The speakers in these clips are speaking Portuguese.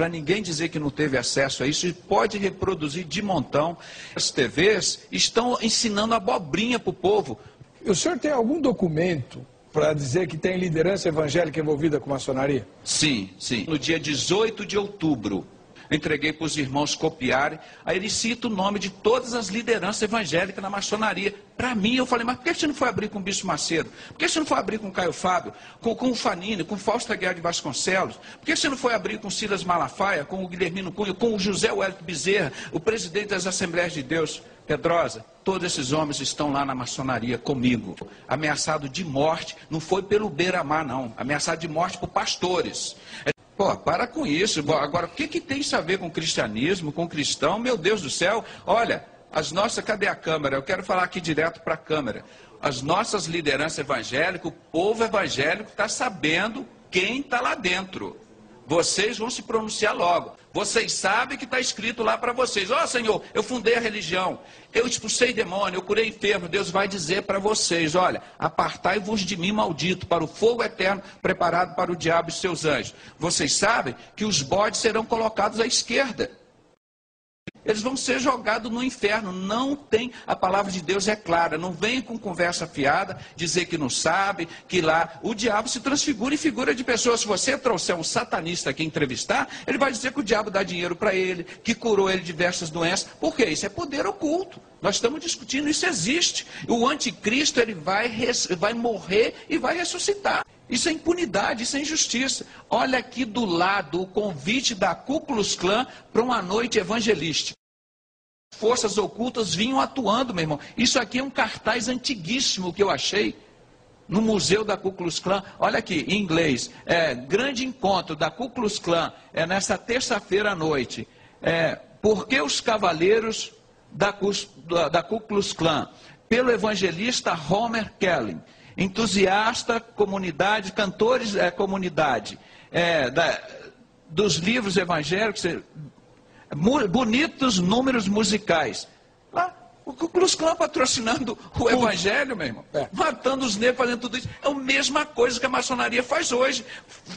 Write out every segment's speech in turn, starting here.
para ninguém dizer que não teve acesso a isso, e pode reproduzir de montão. As TVs estão ensinando abobrinha para o povo. O senhor tem algum documento para dizer que tem liderança evangélica envolvida com maçonaria? Sim, sim. No dia 18 de outubro, entreguei para os irmãos copiarem. Aí ele cita o nome de todas as lideranças evangélicas na maçonaria. Para mim, eu falei, mas por que você não foi abrir com o Bispo Macedo? Por que você não foi abrir com o Caio Fábio? Com o Fanini, com o Fausto Aguiar de Vasconcelos? Por que você não foi abrir com o Silas Malafaia, com o Guilhermino Cunha, com o José Wellington Bezerra, o presidente das Assembleias de Deus? Pedrosa, todos esses homens estão lá na maçonaria comigo. Ameaçado de morte, não foi pelo beira-mar, não. Ameaçado de morte por pastores. Pô, para com isso. Agora, o que tem isso a ver com cristianismo, com cristão? Meu Deus do céu. Olha, cadê a câmera? Eu quero falar aqui direto para a câmera. As nossas lideranças evangélicas, o povo evangélico está sabendo quem está lá dentro. Vocês vão se pronunciar logo. Vocês sabem que está escrito lá para vocês. Ó, Senhor, eu fundei a religião, eu expulsei demônio, eu curei enfermo. Deus vai dizer para vocês, olha, apartai-vos de mim, maldito, para o fogo eterno preparado para o diabo e seus anjos. Vocês sabem que os bodes serão colocados à esquerda. Eles vão ser jogados no inferno. Não tem, a palavra de Deus é clara. Não vem com conversa fiada, dizer que não sabe, que lá o diabo se transfigura em figura de pessoas. Se você trouxer um satanista aqui entrevistar, ele vai dizer que o diabo dá dinheiro para ele, que curou ele de diversas doenças. Por quê? Isso é poder oculto. Nós estamos discutindo, isso existe. O anticristo, ele vai morrer e vai ressuscitar. Isso é impunidade, isso é injustiça. Olha aqui do lado o convite da Ku Klux Klan para uma noite evangelística. Forças ocultas vinham atuando, meu irmão. Isso aqui é um cartaz antiguíssimo que eu achei no museu da Ku Klux Klan. Olha aqui, em inglês. Grande encontro da Ku Klux Klan, nessa terça-feira à noite. Por que os cavaleiros da Ku Klux Klan? Pelo evangelista Homer Kelly. Entusiasta, comunidade, cantores, comunidade, dos livros evangélicos, bonitos números musicais. Lá, o Ku Klux Klan patrocinando o evangelho, meu irmão, matando os negros, fazendo tudo isso. É a mesma coisa que a maçonaria faz hoje.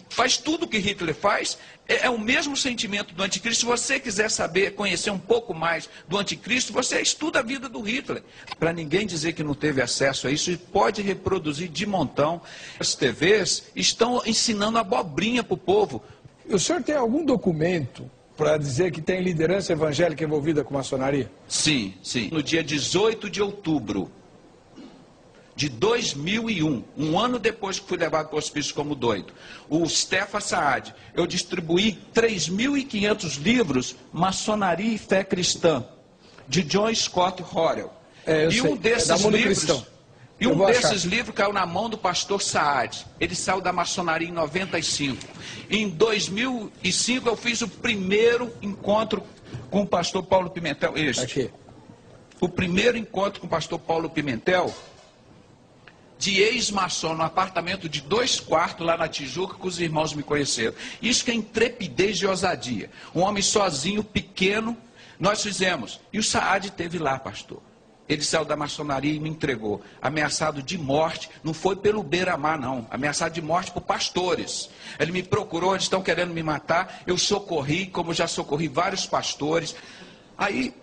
Faz tudo o que Hitler faz. É o mesmo sentimento do anticristo. Se você quiser saber, conhecer um pouco mais do anticristo, você estuda a vida do Hitler. Para ninguém dizer que não teve acesso a isso, e pode reproduzir de montão. As TVs estão ensinando abobrinha para o povo. O senhor tem algum documento para dizer que tem liderança evangélica envolvida com maçonaria? Sim, sim. No dia 18 de outubro de 2001, um ano depois que fui levado para o hospício como doido, o Stefan Saad, eu distribuí 3.500 livros, Maçonaria e Fé Cristã, de John Scott Horrell. E um desses livros caiu na mão do pastor Saad. Ele saiu da maçonaria em 95. Em 2005 eu fiz o primeiro encontro com o pastor Paulo Pimentel. O primeiro encontro com o pastor Paulo Pimentel, de ex-maçom, no apartamento de 2 quartos lá na Tijuca, que os irmãos me conheceram. Isso que é intrepidez e ousadia. Um homem sozinho, pequeno, nós fizemos. E o Saad esteve lá, pastor. Ele saiu da maçonaria e me entregou. Ameaçado de morte, não foi pelo beira-mar, não. Ameaçado de morte por pastores. Ele me procurou, eles estão querendo me matar. Eu socorri, como já socorri vários pastores. Aí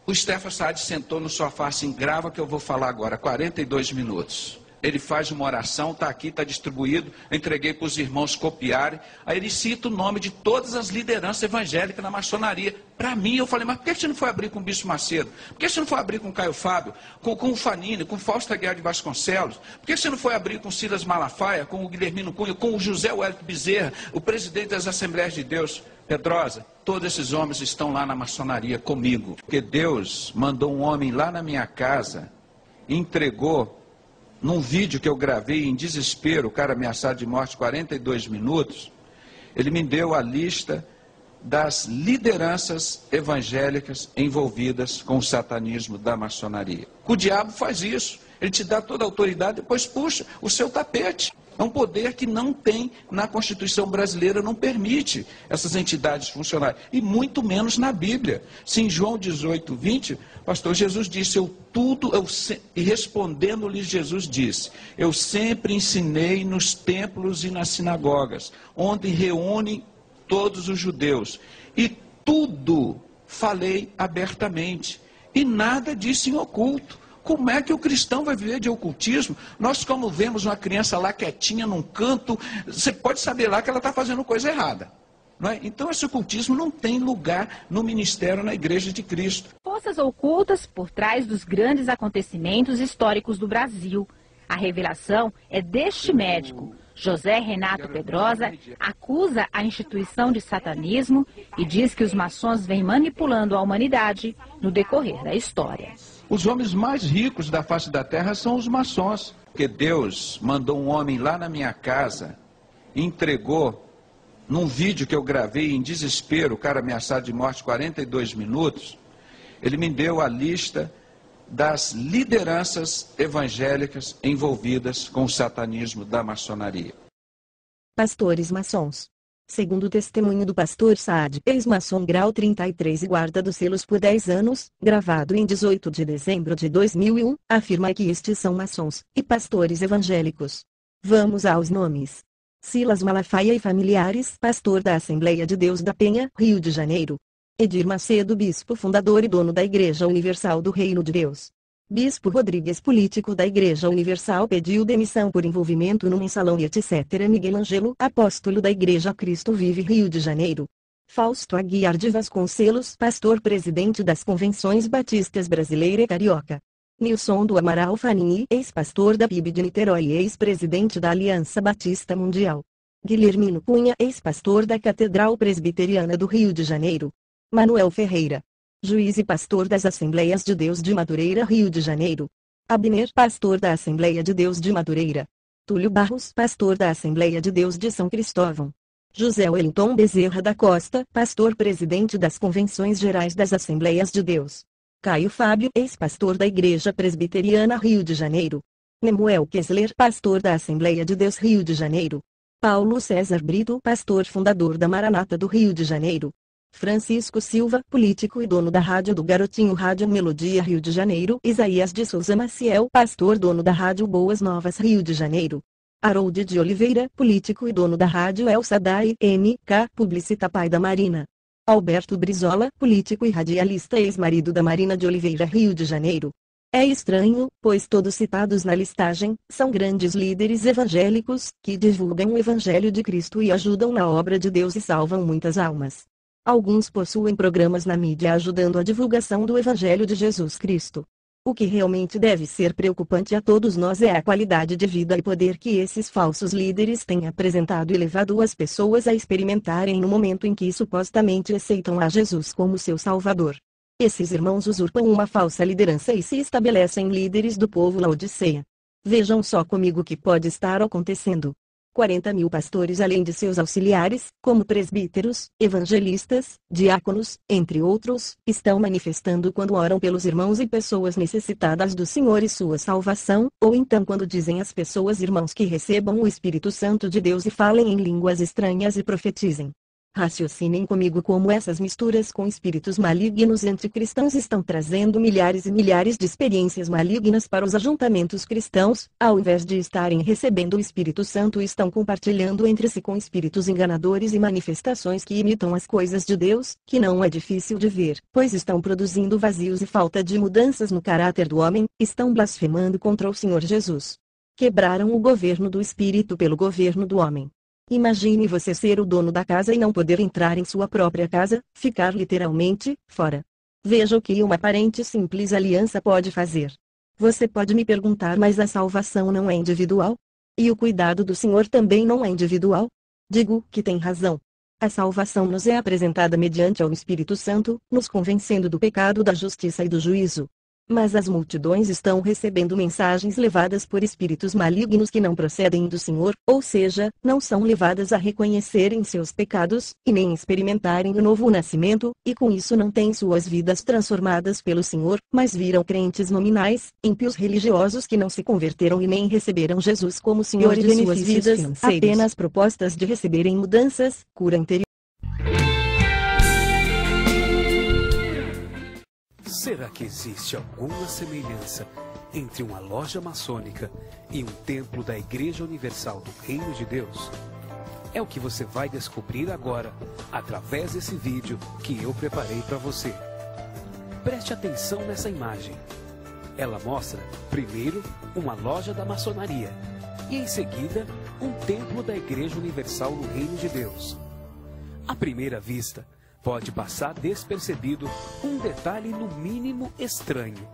o Stefan Saad sentou no sofá assim, grava que eu vou falar agora, 42 minutos. Ele faz uma oração, está aqui, está distribuído, entreguei para os irmãos copiarem. Aí ele cita o nome de todas as lideranças evangélicas na maçonaria. Para mim, eu falei, mas por que você não foi abrir com o Bispo Macedo? Por que você não foi abrir com o Caio Fábio, com o Fanini, com o Fausto Aguiar de Vasconcelos? Por que você não foi abrir com o Silas Malafaia, com o Guilhermino Cunha, com o José Wellington Bezerra, o presidente das Assembleias de Deus? Pedrosa, todos esses homens estão lá na maçonaria comigo. Porque Deus mandou um homem lá na minha casa, entregou, num vídeo que eu gravei em desespero, o cara ameaçado de morte, 42 minutos, ele me deu a lista das lideranças evangélicas envolvidas com o satanismo da maçonaria. O diabo faz isso, ele te dá toda a autoridade, depois puxa o seu tapete. É um poder que não tem na Constituição brasileira, não permite essas entidades funcionarem. E muito menos na Bíblia. Se em João 18, 20, pastor Jesus disse, e respondendo-lhes Jesus disse, eu sempre ensinei nos templos e nas sinagogas, onde reúnem todos os judeus. E tudo falei abertamente. E nada disse em oculto. Como é que o cristão vai viver de ocultismo? Nós, como vemos uma criança lá quietinha num canto, você pode saber lá que ela está fazendo coisa errada. Não é? Então esse ocultismo não tem lugar no ministério, na Igreja de Cristo. Forças ocultas por trás dos grandes acontecimentos históricos do Brasil. A revelação é deste médico. José Renato Pedrosa acusa a instituição de satanismo e diz que os maçons vêm manipulando a humanidade no decorrer da história. Os homens mais ricos da face da terra são os maçons. Porque Deus mandou um homem lá na minha casa, entregou, num vídeo que eu gravei em desespero, o cara ameaçado de morte, 42 minutos, ele me deu a lista das lideranças evangélicas envolvidas com o satanismo da maçonaria. Pastores maçons. Segundo o testemunho do pastor Saad, ex-maçom grau 33 e guarda dos selos por 10 anos, gravado em 18 de dezembro de 2001, afirma que estes são maçons e pastores evangélicos. Vamos aos nomes. Silas Malafaia e familiares, pastor da Assembleia de Deus da Penha, Rio de Janeiro. Edir Macedo, bispo fundador e dono da Igreja Universal do Reino de Deus. Bispo Rodrigues, político da Igreja Universal, pediu demissão por envolvimento no mensalão e etc. Miguel Ângelo, apóstolo da Igreja Cristo Vive, Rio de Janeiro. Fausto Aguiar de Vasconcelos, pastor presidente das Convenções Batistas Brasileira e Carioca. Nilson do Amaral Fanini, ex-pastor da PIB de Niterói e ex-presidente da Aliança Batista Mundial. Guilhermino Cunha, ex-pastor da Catedral Presbiteriana do Rio de Janeiro. Manuel Ferreira, juiz e pastor das Assembleias de Deus de Madureira, Rio de Janeiro. Abner, pastor da Assembleia de Deus de Madureira. Túlio Barros, pastor da Assembleia de Deus de São Cristóvão. José Wellington Bezerra da Costa, pastor presidente das Convenções Gerais das Assembleias de Deus. Caio Fábio, ex-pastor da Igreja Presbiteriana, Rio de Janeiro. Nemuel Kessler, pastor da Assembleia de Deus, Rio de Janeiro. Paulo César Brito, pastor fundador da Maranata do Rio de Janeiro. Francisco Silva, político e dono da Rádio do Garotinho, Rádio Melodia, Rio de Janeiro. Isaías de Souza Maciel, pastor, dono da Rádio Boas Novas, Rio de Janeiro. Harold de Oliveira, político e dono da Rádio El Sadai, MK, publicita pai da Marina. Alberto Brizola, político e radialista, ex-marido da Marina de Oliveira, Rio de Janeiro. É estranho, pois todos citados na listagem, são grandes líderes evangélicos, que divulgam o Evangelho de Cristo e ajudam na obra de Deus e salvam muitas almas. Alguns possuem programas na mídia ajudando a divulgação do Evangelho de Jesus Cristo. O que realmente deve ser preocupante a todos nós é a qualidade de vida e poder que esses falsos líderes têm apresentado e levado as pessoas a experimentarem no momento em que supostamente aceitam a Jesus como seu Salvador. Esses irmãos usurpam uma falsa liderança e se estabelecem líderes do povo Laodiceia. Vejam só comigo o que pode estar acontecendo. 40.000 pastores, além de seus auxiliares, como presbíteros, evangelistas, diáconos, entre outros, estão manifestando quando oram pelos irmãos e pessoas necessitadas do Senhor e sua salvação, ou então quando dizem às pessoas irmãos que recebam o Espírito Santo de Deus e falem em línguas estranhas e profetizem. Raciocinem comigo como essas misturas com espíritos malignos anticristãos estão trazendo milhares e milhares de experiências malignas para os ajuntamentos cristãos, ao invés de estarem recebendo o Espírito Santo, estão compartilhando entre si com espíritos enganadores e manifestações que imitam as coisas de Deus, que não é difícil de ver, pois estão produzindo vazios e falta de mudanças no caráter do homem, estão blasfemando contra o Senhor Jesus. Quebraram o governo do Espírito pelo governo do homem. Imagine você ser o dono da casa e não poder entrar em sua própria casa, ficar literalmente fora. Veja o que uma aparente simples aliança pode fazer. Você pode me perguntar, mas a salvação não é individual? E o cuidado do Senhor também não é individual? Digo que tem razão. A salvação nos é apresentada mediante ao Espírito Santo, nos convencendo do pecado, da justiça e do juízo. Mas as multidões estão recebendo mensagens levadas por espíritos malignos que não procedem do Senhor, ou seja, não são levadas a reconhecerem seus pecados, e nem experimentarem o novo nascimento, e com isso não têm suas vidas transformadas pelo Senhor, mas viram crentes nominais, ímpios religiosos que não se converteram e nem receberam Jesus como Senhor de suas vidas, apenas propostas de receberem mudanças, cura interior. Será que existe alguma semelhança entre uma loja maçônica e um templo da Igreja Universal do Reino de Deus? É o que você vai descobrir agora, através desse vídeo que eu preparei para você. Preste atenção nessa imagem. Ela mostra, primeiro, uma loja da maçonaria e, em seguida, um templo da Igreja Universal no Reino de Deus. À primeira vista, pode passar despercebido um detalhe no mínimo estranho.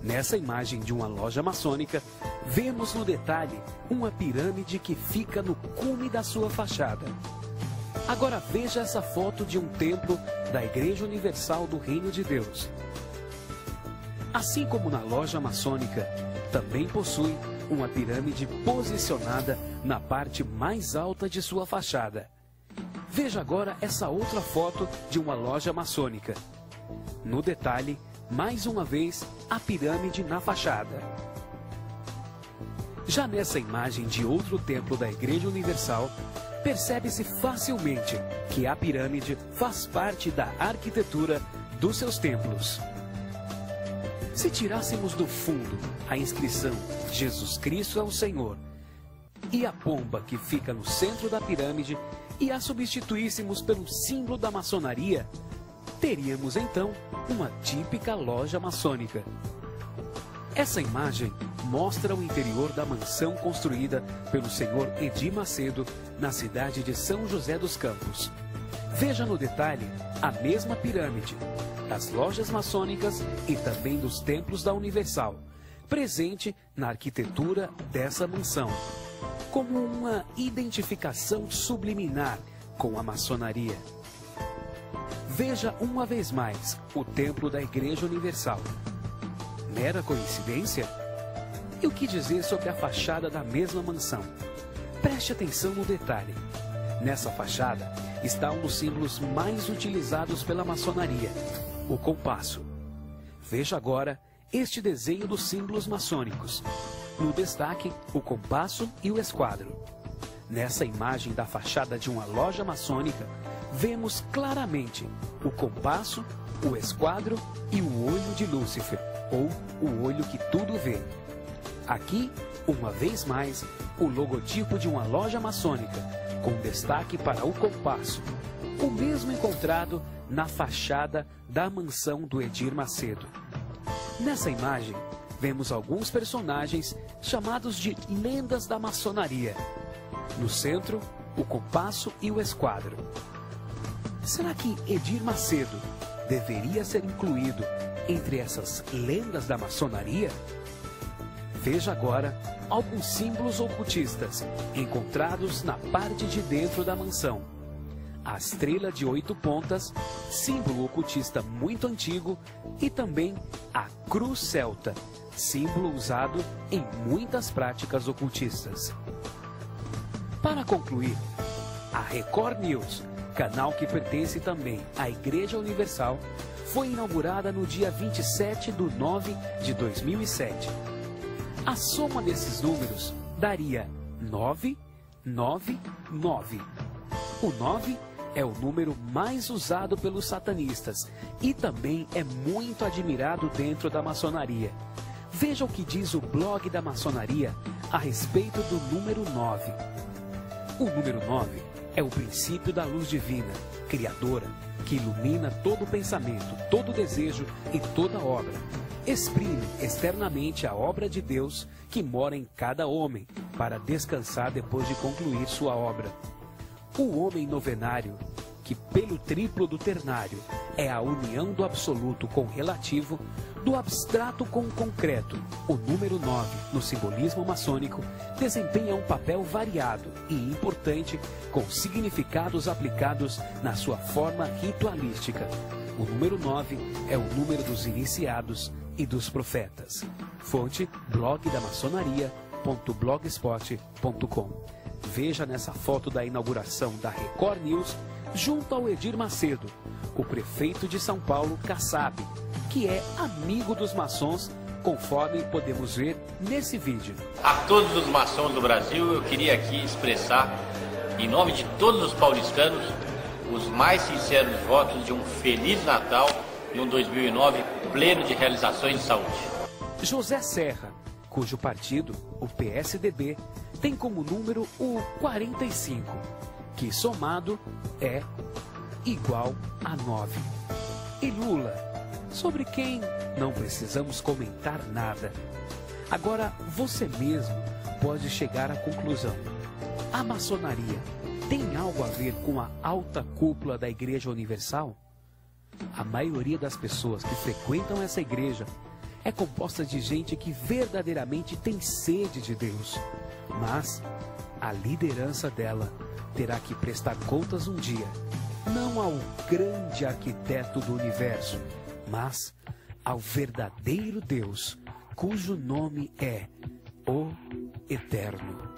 Nessa imagem de uma loja maçônica, vemos no detalhe uma pirâmide que fica no cume da sua fachada. Agora veja essa foto de um templo da Igreja Universal do Reino de Deus. Assim como na loja maçônica, também possui uma pirâmide posicionada na parte mais alta de sua fachada. Veja agora essa outra foto de uma loja maçônica. No detalhe, mais uma vez, a pirâmide na fachada. Já nessa imagem de outro templo da Igreja Universal, percebe-se facilmente que a pirâmide faz parte da arquitetura dos seus templos. Se tirássemos do fundo a inscrição Jesus Cristo é o Senhor e a pomba que fica no centro da pirâmide e a substituíssemos pelo símbolo da maçonaria, teríamos então uma típica loja maçônica. Essa imagem mostra o interior da mansão construída pelo senhor Edir Macedo na cidade de São José dos Campos. Veja no detalhe a mesma pirâmide das lojas maçônicas e também dos templos da Universal, presente na arquitetura dessa mansão, como uma identificação subliminar com a maçonaria. Veja uma vez mais o templo da Igreja Universal. Mera coincidência? E o que dizer sobre a fachada da mesma mansão? Preste atenção no detalhe. Nessa fachada está um dos símbolos mais utilizados pela maçonaria, o compasso. Veja agora este desenho dos símbolos maçônicos. No destaque, o compasso e o esquadro. Nessa imagem da fachada de uma loja maçônica, vemos claramente o compasso, o esquadro e o olho de Lúcifer, ou o olho que tudo vê. Aqui, uma vez mais, o logotipo de uma loja maçônica, com destaque para o compasso, o mesmo encontrado na fachada da mansão do Edir Macedo. Nessa imagem, vemos alguns personagens chamados de lendas da maçonaria. No centro, o compasso e o esquadro. Será que Edir Macedo deveria ser incluído entre essas lendas da maçonaria? Veja agora alguns símbolos ocultistas encontrados na parte de dentro da mansão. A estrela de 8 pontas, símbolo ocultista muito antigo, e também a cruz celta, símbolo usado em muitas práticas ocultistas. Para concluir, a Record News, canal que pertence também à Igreja Universal, foi inaugurada no dia 27/9/2007. A soma desses números daria 999. O 9 é o número mais usado pelos satanistas e também é muito admirado dentro da maçonaria. Veja o que diz o blog da maçonaria a respeito do número 9. O número 9 é o princípio da luz divina, criadora, que ilumina todo pensamento, todo desejo e toda obra. Exprime externamente a obra de Deus que mora em cada homem, para descansar depois de concluir sua obra. O homem novenário, que pelo triplo do ternário é a união do absoluto com o relativo, do abstrato com o concreto, o número 9, no simbolismo maçônico, desempenha um papel variado e importante com significados aplicados na sua forma ritualística. O número 9 é o número dos iniciados e dos profetas. Fonte blogdamaçonaria.blogspot.com. Veja nessa foto da inauguração da Record News, junto ao Edir Macedo, o prefeito de São Paulo, Kassab, que é amigo dos maçons, conforme podemos ver nesse vídeo. A todos os maçons do Brasil, eu queria aqui expressar, em nome de todos os paulistanos, os mais sinceros votos de um Feliz Natal e um 2009 pleno de realizações de saúde. José Serra, cujo partido, o PSDB, tem como número o 45, que somado é igual a 9. E Lula, sobre quem não precisamos comentar nada. Agora você mesmo pode chegar à conclusão. A maçonaria tem algo a ver com a alta cúpula da Igreja Universal? A maioria das pessoas que frequentam essa igreja é composta de gente que verdadeiramente tem sede de Deus. Mas a liderança dela terá que prestar contas um dia, não ao grande arquiteto do universo, mas ao verdadeiro Deus, cujo nome é o Eterno.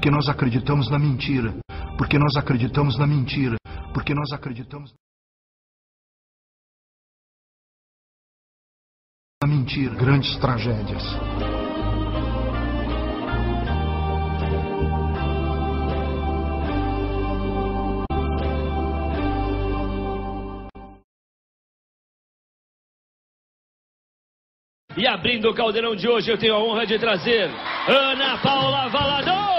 Porque nós acreditamos na mentira. Porque nós acreditamos na mentira. Porque nós acreditamos na mentira. Grandes tragédias. E abrindo o caldeirão de hoje, eu tenho a honra de trazer Ana Paula Valadão.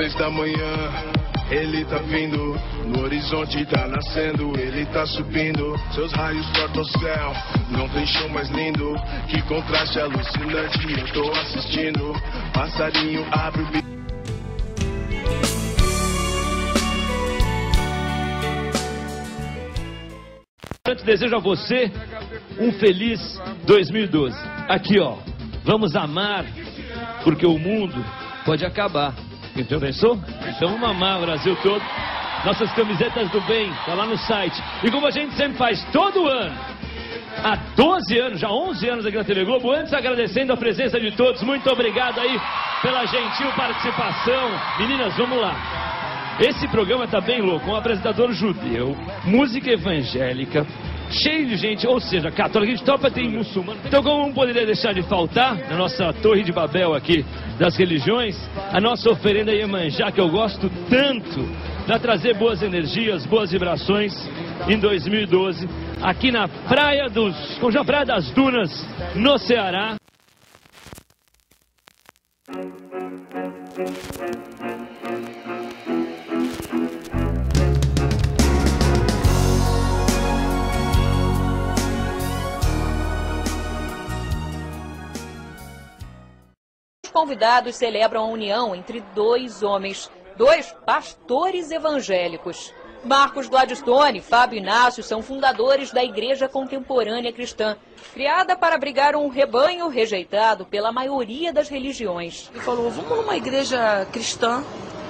2 da manhã, ele tá vindo, no horizonte tá nascendo, ele tá subindo, seus raios cortam o céu, não tem show mais lindo, que contraste alucinante, eu tô assistindo, passarinho abre o bico. Antes, desejo a você um feliz 2012. Aqui, ó, vamos amar, porque o mundo pode acabar. Já pensou? Então vamos amar o Brasil todo. Nossas camisetas do bem, tá lá no site. E como a gente sempre faz todo ano, há 12 anos, já 11 anos aqui na TV Globo, antes agradecendo a presença de todos, muito obrigado aí pela gentil participação. Meninas, vamos lá. Esse programa tá bem louco, um apresentador judeu, música evangélica, cheio de gente, ou seja, católica, a gente topa tem muçulmano. Então como não poderia deixar de faltar, na nossa Torre de Babel aqui das religiões, a nossa oferenda Iemanjá, que eu gosto tanto, para trazer boas energias, boas vibrações em 2012, aqui na Praia das Dunas, no Ceará. Convidados celebram a união entre dois homens, dois pastores evangélicos. Marcos Gladstone e Fábio Inácio são fundadores da Igreja Contemporânea Cristã, criada para abrigar um rebanho rejeitado pela maioria das religiões. Ele falou, vamos numa igreja cristã,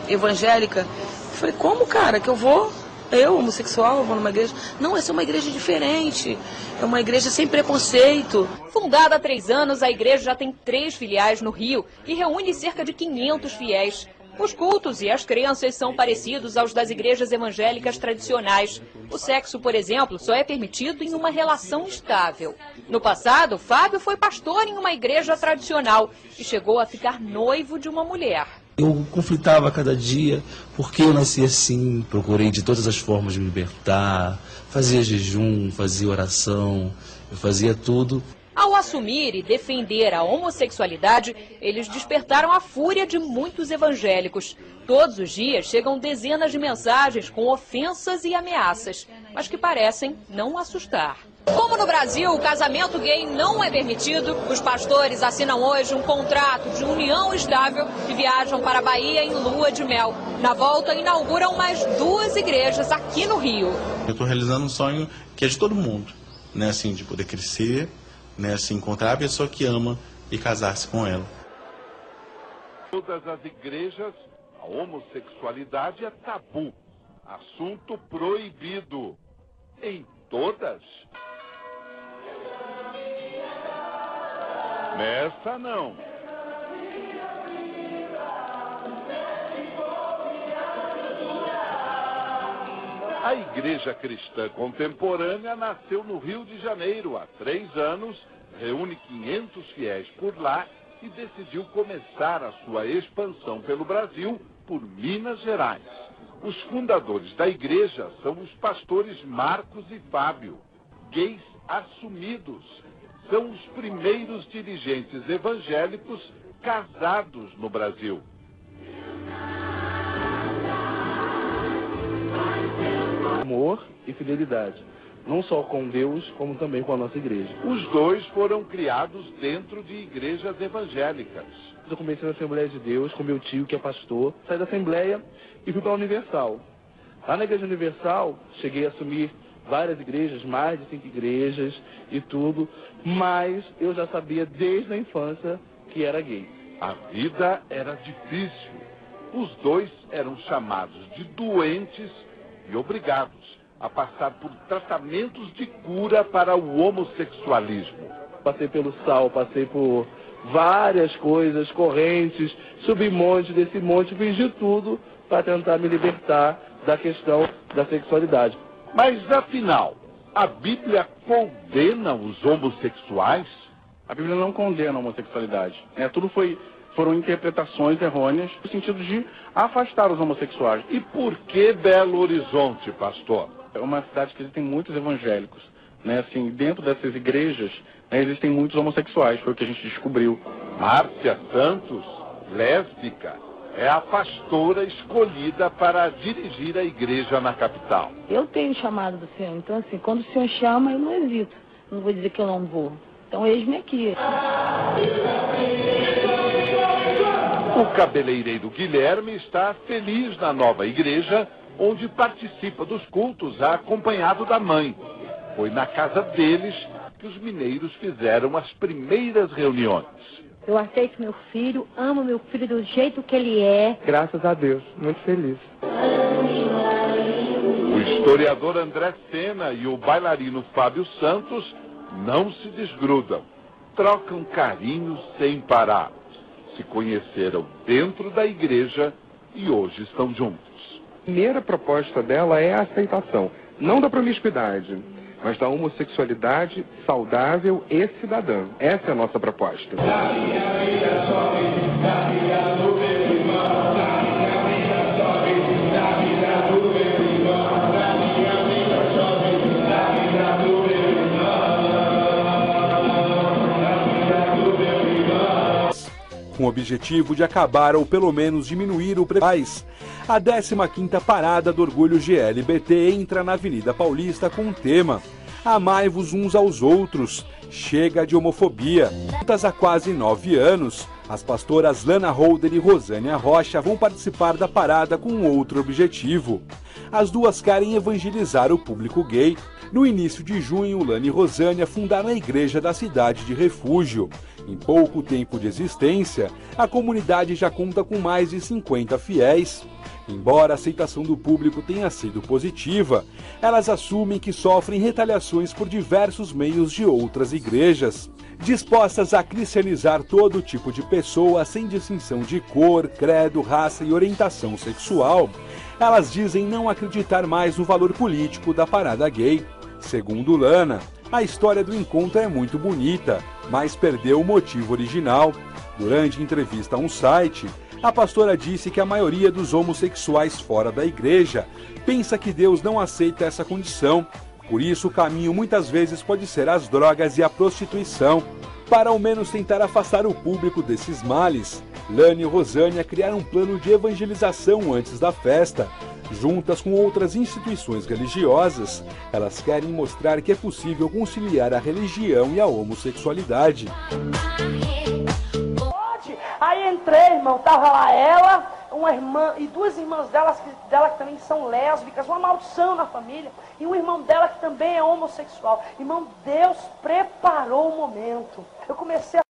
evangélica. Eu falei, como, cara, que eu vou? Eu, homossexual, vou numa igreja? Não, essa é uma igreja diferente, é uma igreja sem preconceito. Fundada há 3 anos, a igreja já tem 3 filiais no Rio e reúne cerca de 500 fiéis. Os cultos e as crenças são parecidos aos das igrejas evangélicas tradicionais. O sexo, por exemplo, só é permitido em uma relação estável. No passado, Fábio foi pastor em uma igreja tradicional e chegou a ficar noivo de uma mulher. Eu conflitava a cada dia, porque eu nasci assim, procurei de todas as formas de me libertar, fazia jejum, fazia oração, eu fazia tudo. Ao assumir e defender a homossexualidade, eles despertaram a fúria de muitos evangélicos. Todos os dias chegam dezenas de mensagens com ofensas e ameaças, mas que parecem não assustar. Como no Brasil o casamento gay não é permitido, os pastores assinam hoje um contrato de união estável e viajam para a Bahia em lua de mel. Na volta, inauguram mais 2 igrejas aqui no Rio. Eu estou realizando um sonho que é de todo mundo, né, assim, de poder crescer, né, assim, encontrar a pessoa que ama e casar-se com ela. Todas as igrejas, a homossexualidade é tabu, assunto proibido. Em todas? Nessa não. A Igreja Cristã Contemporânea nasceu no Rio de Janeiro há 3 anos, reúne 500 fiéis por lá e decidiu começar a sua expansão pelo Brasil por Minas Gerais. Os fundadores da igreja são os pastores Marcos e Fábio, gays assumidos. São os primeiros dirigentes evangélicos casados no Brasil. Amor e fidelidade, não só com Deus, como também com a nossa igreja. Os dois foram criados dentro de igrejas evangélicas. Eu comecei na Assembleia de Deus com meu tio, que é pastor. Saí da Assembleia e fui para a Universal. Lá na Igreja Universal, cheguei a assumir várias igrejas, mais de 5 igrejas e tudo, mas eu já sabia desde a infância que era gay. A vida era difícil. Os dois eram chamados de doentes e obrigados a passar por tratamentos de cura para o homossexualismo. Passei pelo sal, passei por várias coisas, correntes, subi monte, desci monte, fiz de tudo para tentar me libertar da questão da sexualidade. Mas afinal, a Bíblia condena os homossexuais? A Bíblia não condena a homossexualidade. Foram interpretações errôneas no sentido de afastar os homossexuais. E por que Belo Horizonte, pastor? É uma cidade que existem muitos evangélicos. Assim, dentro dessas igrejas, existem muitos homossexuais, foi o que a gente descobriu. Márcia Santos, lésbica, é a pastora escolhida para dirigir a igreja na capital. Eu tenho chamado do Senhor, então assim, quando o Senhor chama, eu não hesito. Não vou dizer que eu não vou. Então eis-me aqui. O cabeleireiro Guilherme está feliz na nova igreja, onde participa dos cultos acompanhado da mãe. Foi na casa deles que os mineiros fizeram as primeiras reuniões. Eu aceito meu filho, amo meu filho do jeito que ele é. Graças a Deus, muito feliz. O historiador André Sena e o bailarino Fábio Santos não se desgrudam, trocam carinhos sem parar. Se conheceram dentro da igreja e hoje estão juntos. A primeira proposta dela é a aceitação, não da promiscuidade, mas da homossexualidade saudável e cidadã. Essa é a nossa proposta. Com o objetivo de acabar ou pelo menos diminuir o preço. A 15ª parada do Orgulho GLBT entra na Avenida Paulista com o tema Amai-vos uns aos outros, chega de homofobia. Juntas há quase 9 anos, as pastoras Lana Holder e Rosânia Rocha vão participar da parada com outro objetivo. As duas querem evangelizar o público gay. No início de junho, Lana e Rosânia fundaram a igreja da cidade de Refúgio. Em pouco tempo de existência, a comunidade já conta com mais de 50 fiéis. Embora a aceitação do público tenha sido positiva, elas assumem que sofrem retaliações por diversos meios de outras igrejas. Dispostas a cristianizar todo tipo de pessoa sem distinção de cor, credo, raça e orientação sexual, elas dizem não acreditar mais no valor político da parada gay. Segundo Lana, a história do encontro é muito bonita, mas perdeu o motivo original. Durante entrevista a um site, a pastora disse que a maioria dos homossexuais fora da igreja pensa que Deus não aceita essa condição. Por isso, o caminho muitas vezes pode ser as drogas e a prostituição. Para ao menos tentar afastar o público desses males, Lana e Rosânia criaram um plano de evangelização antes da festa. Juntas com outras instituições religiosas, elas querem mostrar que é possível conciliar a religião e a homossexualidade. Aí entrei, irmão, tava lá ela, uma irmã e duas irmãs dela que também são lésbicas, uma maldição na família, e um irmão dela que também é homossexual. Irmão, Deus preparou o momento. Eu comecei a...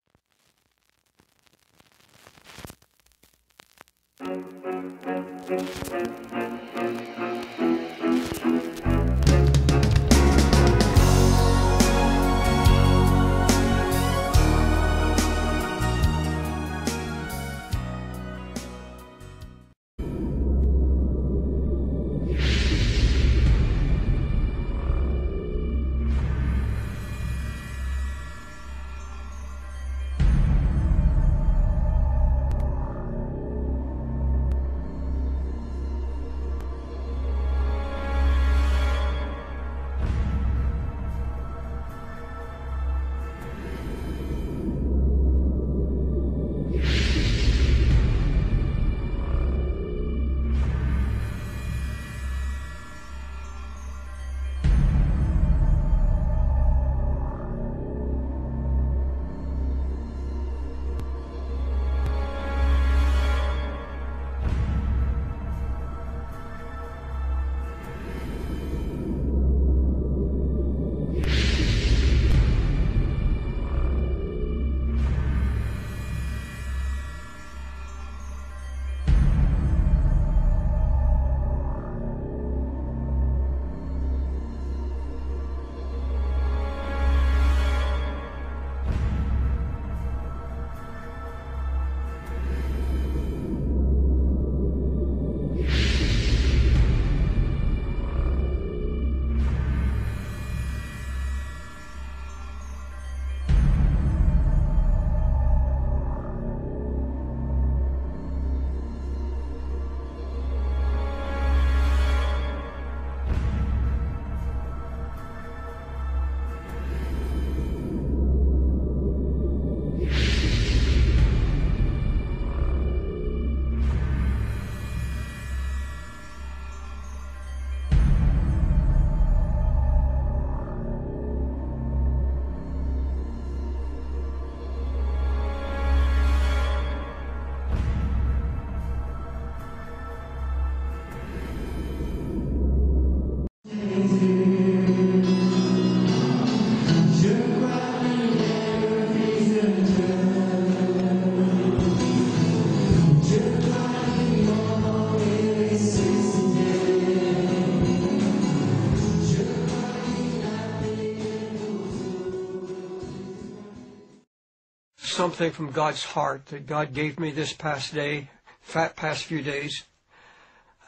something from God's heart that God gave me this past few days.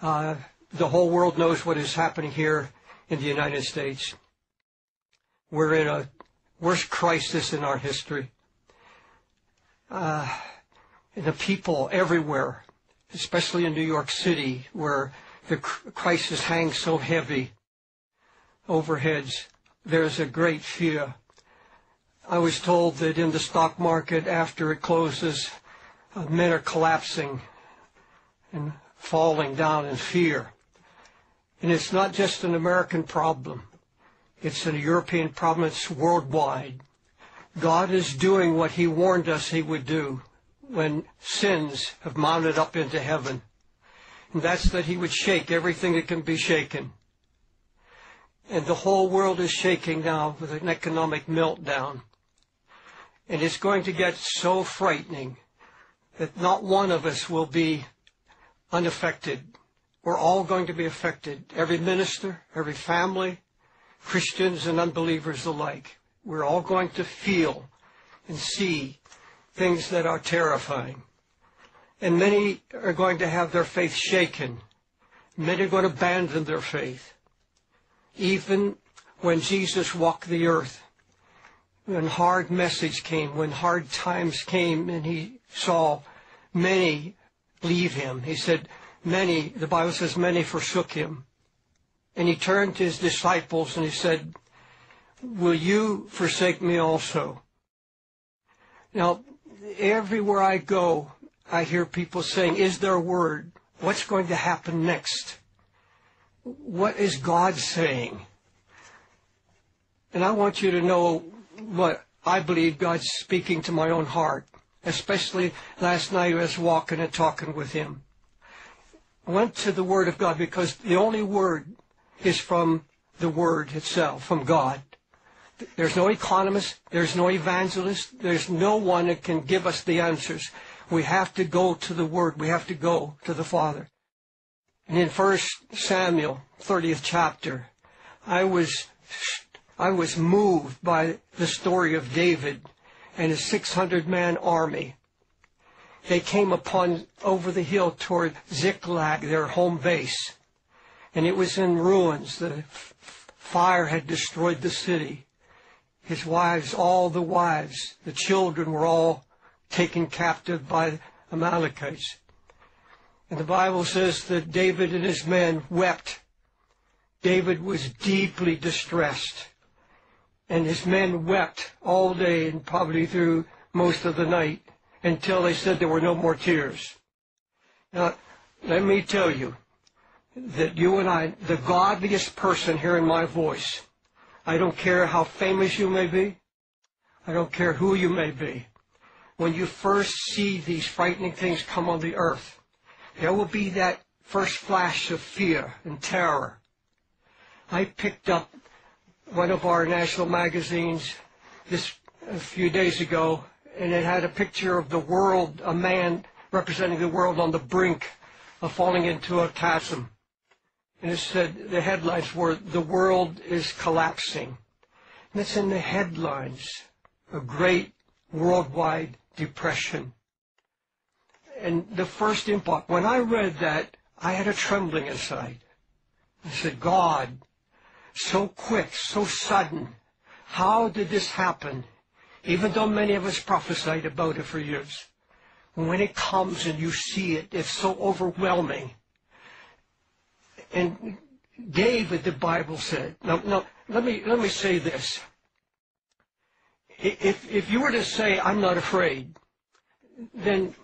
The whole world knows what is happening here in the United States. We're in a worst crisis in our history. And the people everywhere, especially in New York City, where the crisis hangs so heavy overheads, there's a great fear. I was told that in the stock market, after it closes, men are collapsing and falling down in fear. And it's not just an American problem. It's a European problem. It's worldwide. God is doing what he warned us he would do when sins have mounted up into heaven. And that's that he would shake everything that can be shaken. And the whole world is shaking now with an economic meltdown. And it's going to get so frightening that not one of us will be unaffected. We're all going to be affected. Every minister, every family, Christians and unbelievers alike. We're all going to feel and see things that are terrifying. And many are going to have their faith shaken. Many are going to abandon their faith. Even when Jesus walked the earth, when hard message came, when hard times came, and he saw many leave him, he said, many, the Bible says, many forsook him. And he turned to his disciples and he said, will you forsake me also? Now, everywhere I go, I hear people saying, is there a word? What's going to happen next? What is God saying? And I want you to know what I believe God's speaking to my own heart, especially last night I was walking and talking with him. I went to the Word of God because the only Word is from the Word itself, from God. There's no economist, there's no evangelist, there's no one that can give us the answers. We have to go to the Word, we have to go to the Father. And in 1 Samuel, 30th chapter, I was moved by the story of David and his 600-man army. They came over the hill toward Ziklag, their home base. And it was in ruins. The fire had destroyed the city. His wives, all the wives, the children were all taken captive by Amalekites. And the Bible says that David and his men wept. David was deeply distressed. And his men wept all day and probably through most of the night until they said there were no more tears. Now, let me tell you that you and I, the godliest person hearing my voice, I don't care how famous you may be, I don't care who you may be, when you first see these frightening things come on the earth, there will be that first flash of fear and terror. I picked up one of our national magazines a few days ago, and it had a picture of the world, a man representing the world on the brink of falling into a chasm. And it said, the headlines were, the world is collapsing. And it's in the headlines, a great worldwide depression. And the first impact, when I read that, I had a trembling inside. I said, God, so quick, so sudden, how did this happen? Even though many of us prophesied about it for years. When it comes and you see it, it's so overwhelming. And David, the Bible said, now let me say this. If you were to say, I'm not afraid, then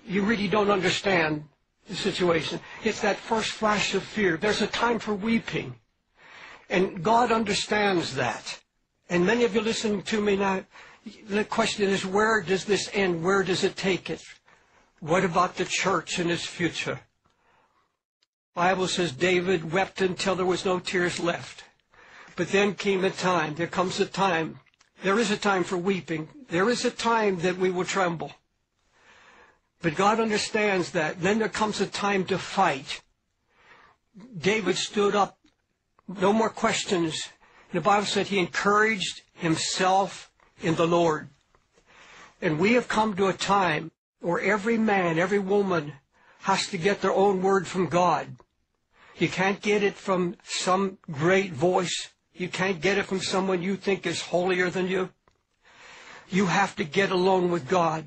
you really don't understand the situation. It's that first flash of fear. There's a time for weeping. And God understands that. And many of you listening to me now, the question is, where does this end? Where does it take it? What about the church and its future? The Bible says David wept until there was no tears left. But then came a time, there comes a time, there is a time for weeping. There is a time that we will tremble. But God understands that. Then there comes a time to fight. David stood up, no more questions. The Bible said he encouraged himself in the Lord. And we have come to a time where every man, every woman has to get their own word from God. You can't get it from some great voice. You can't get it from someone you think is holier than you. You have to get alone with God.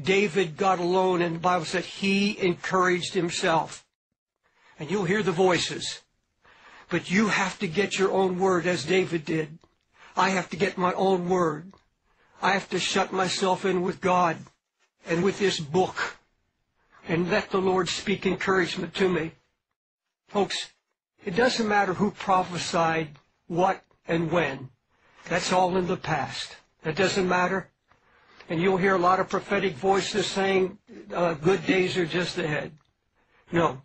David got alone, and the Bible said he encouraged himself. And you'll hear the voices. But you have to get your own word as David did. I have to get my own word. I have to shut myself in with God and with this book and let the Lord speak encouragement to me. Folks, it doesn't matter who prophesied what and when. That's all in the past. That doesn't matter. And you'll hear a lot of prophetic voices saying good days are just ahead. No.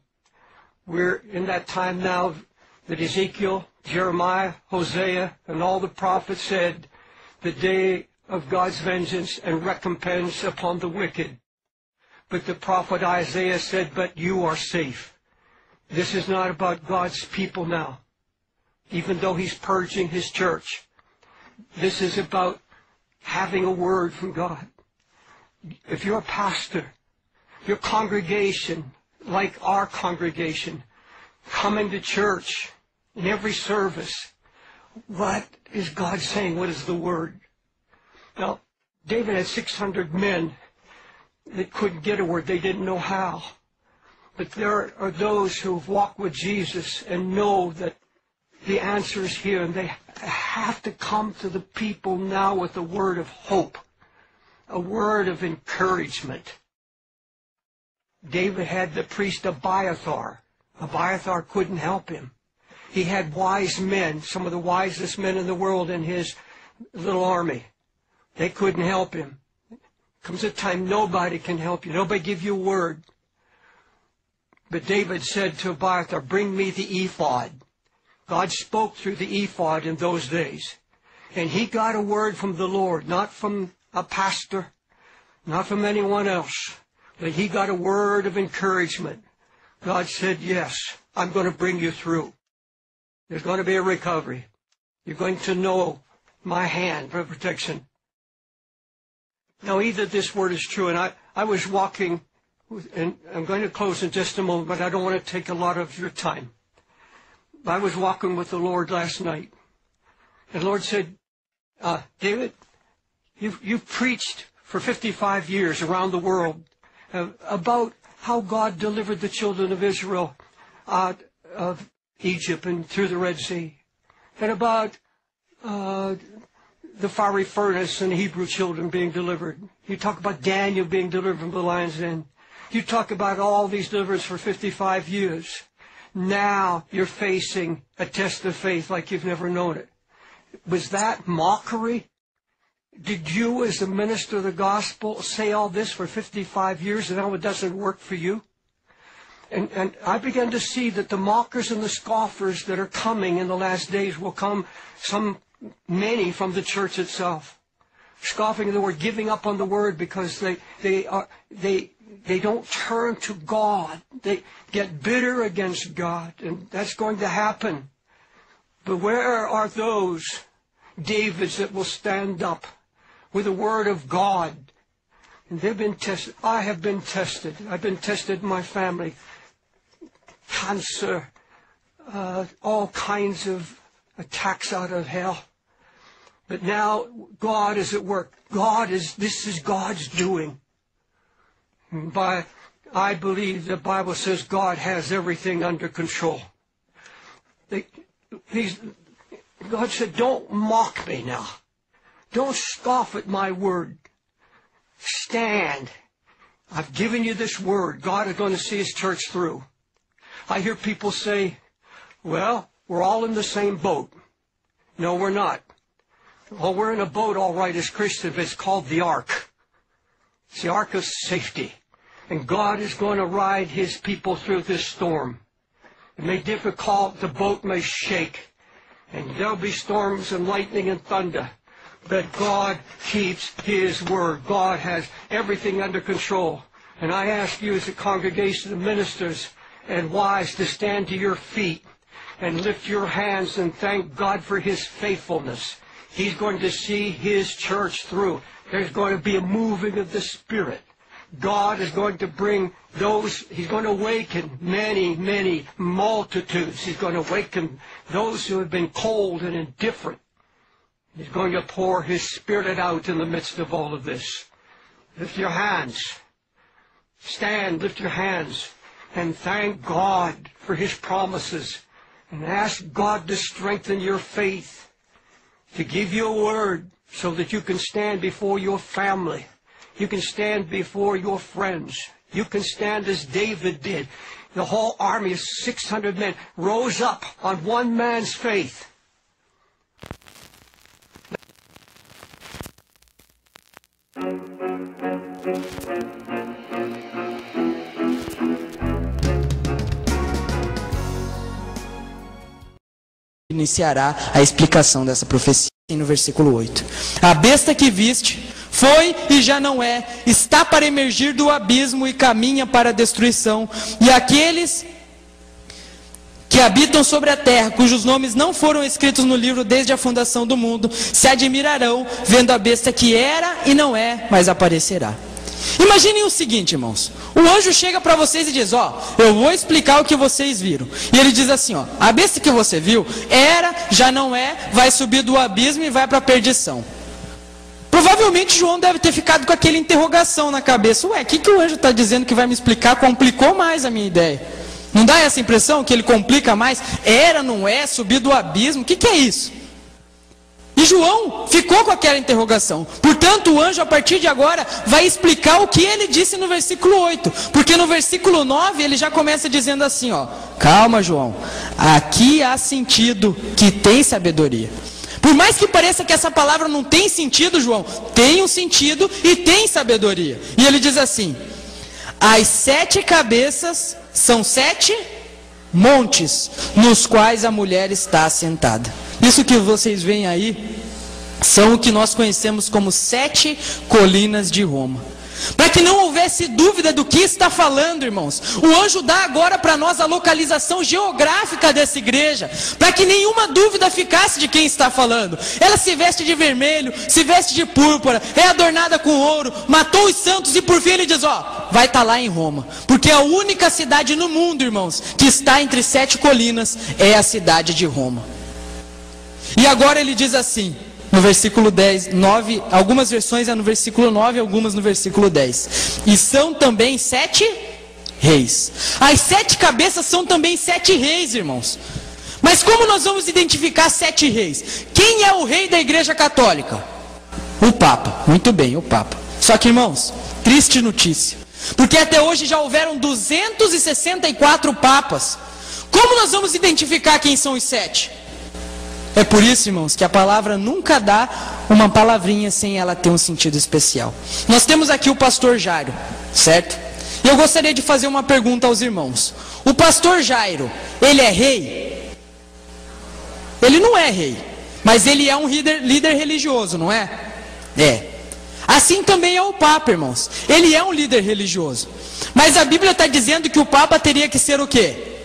We're in that time now that Ezekiel, Jeremiah, Hosea, and all the prophets said, the day of God's vengeance and recompense upon the wicked. But the prophet Isaiah said, but you are safe. This is not about God's people now, even though he's purging his church. This is about having a word from God. If you're a pastor, your congregation, like our congregation, coming to church in every service, what is God saying? What is the word? Now, David had 600 men that couldn't get a word. They didn't know how. But there are those who have walked with Jesus and know that the answer is here, and they have to come to the people now with a word of hope, a word of encouragement. David had the priest Abiathar. Abiathar couldn't help him. He had wise men, some of the wisest men in the world in his little army. They couldn't help him. Comes a time nobody can help you. Nobody give you a word. But David said to Abiathar, bring me the ephod. God spoke through the ephod in those days. And he got a word from the Lord, not from a pastor, not from anyone else. But he got a word of encouragement. God said, yes, I'm going to bring you through. There's going to be a recovery. You're going to know my hand for protection. Now, either this word is true, and I was walking, and I'm going to close in just a moment, but I don't want to take a lot of your time. I was walking with the Lord last night, and the Lord said, David, you've preached for 55 years around the world about how God delivered the children of Israel out of Egypt and through the Red Sea, and about the fiery furnace and the Hebrew children being delivered. You talk about Daniel being delivered from the lion's den. You talk about all these deliverance for 55 years. Now you're facing a test of faith like you've never known it. Was that mockery? Did you, as a minister of the gospel, say all this for 55 years and now it doesn't work for you? And I began to see that the mockers and the scoffers that are coming in the last days will come, many from the church itself. Scoffing the word, giving up on the word because they don't turn to God. They get bitter against God, and that's going to happen. But where are those Davids that will stand up with the word of God? And they've been tested. I have been tested. I've been tested in my family. Cancer, all kinds of attacks out of hell. But now God is at work. This is God's doing. I believe the Bible says God has everything under control. God said, don't mock me now. Don't scoff at my word. Stand. I've given you this word. God is going to see his church through. I hear people say, well, we're all in the same boat. No, we're not. Well, we're in a boat, all right, as Christians. It's called the ark. It's the ark of safety. And God is going to ride his people through this storm. It may be difficult, the boat may shake, and there'll be storms and lightning and thunder. But God keeps his word. God has everything under control. And I ask you as a congregation of ministers and wives to stand to your feet and lift your hands and thank God for his faithfulness. He's going to see His church through. There's going to be a moving of the Spirit. God is going to bring those, He's going to awaken many, many multitudes. He's going to awaken those who have been cold and indifferent. He's going to pour His Spirit out in the midst of all of this. Lift your hands. Stand, lift your hands, and thank God for His promises. And ask God to strengthen your faith, to give you a word so that you can stand before your family. You can stand before your friends. You can stand as David did. The whole army of 600 men rose up on one man's faith. Iniciará a explicação dessa profecia no versículo 8. A besta que viste foi e já não é, está para emergir do abismo e caminha para a destruição. E aqueles que habitam sobre a terra, cujos nomes não foram escritos no livro desde a fundação do mundo, se admirarão vendo a besta que era e não é, mas aparecerá. Imaginem o seguinte, irmãos. O anjo chega para vocês e diz, ó, eu vou explicar o que vocês viram. E ele diz assim, ó, a besta que você viu era, já não é, vai subir do abismo e vai para a perdição. Provavelmente João deve ter ficado com aquela interrogação na cabeça. Ué, o que o anjo está dizendo que vai me explicar? Complicou mais a minha ideia. Não dá essa impressão que ele complica mais? Era, não é, subir do abismo, o que é isso? E João ficou com aquela interrogação. Portanto, o anjo, a partir de agora, vai explicar o que ele disse no versículo 8. Porque no versículo 9, ele já começa dizendo assim, ó, calma, João, aqui há sentido que tem sabedoria. Por mais que pareça que essa palavra não tem sentido, João, tem um sentido e tem sabedoria. E ele diz assim, as 7 cabeças são 7 montes, nos quais a mulher está assentada. Isso que vocês veem aí, são o que nós conhecemos como 7 colinas de Roma. Para que não houvesse dúvida do que está falando, irmãos, o anjo dá agora para nós a localização geográfica dessa igreja, para que nenhuma dúvida ficasse de quem está falando. Ela se veste de vermelho, se veste de púrpura, é adornada com ouro, matou os santos e por fim ele diz, ó, vai estar lá em Roma. Porque a única cidade no mundo, irmãos, que está entre 7 colinas é a cidade de Roma. E agora ele diz assim, no versículo 10, 9, algumas versões é no versículo 9, algumas no versículo 10. E são também 7 reis. As 7 cabeças são também 7 reis, irmãos. Mas como nós vamos identificar 7 reis? Quem é o rei da igreja católica? O Papa. Muito bem, o Papa. Só que, irmãos, triste notícia. Porque até hoje já houveram 264 papas. Como nós vamos identificar quem são os 7? É por isso, irmãos, que a palavra nunca dá uma palavrinha sem ela ter um sentido especial. Nós temos aqui o pastor Jairo, certo? E eu gostaria de fazer uma pergunta aos irmãos. O pastor Jairo, ele é rei? Ele não é rei, mas ele é um líder religioso, não é? É. Assim também é o Papa, irmãos. Ele é um líder religioso. Mas a Bíblia está dizendo que o Papa teria que ser o quê?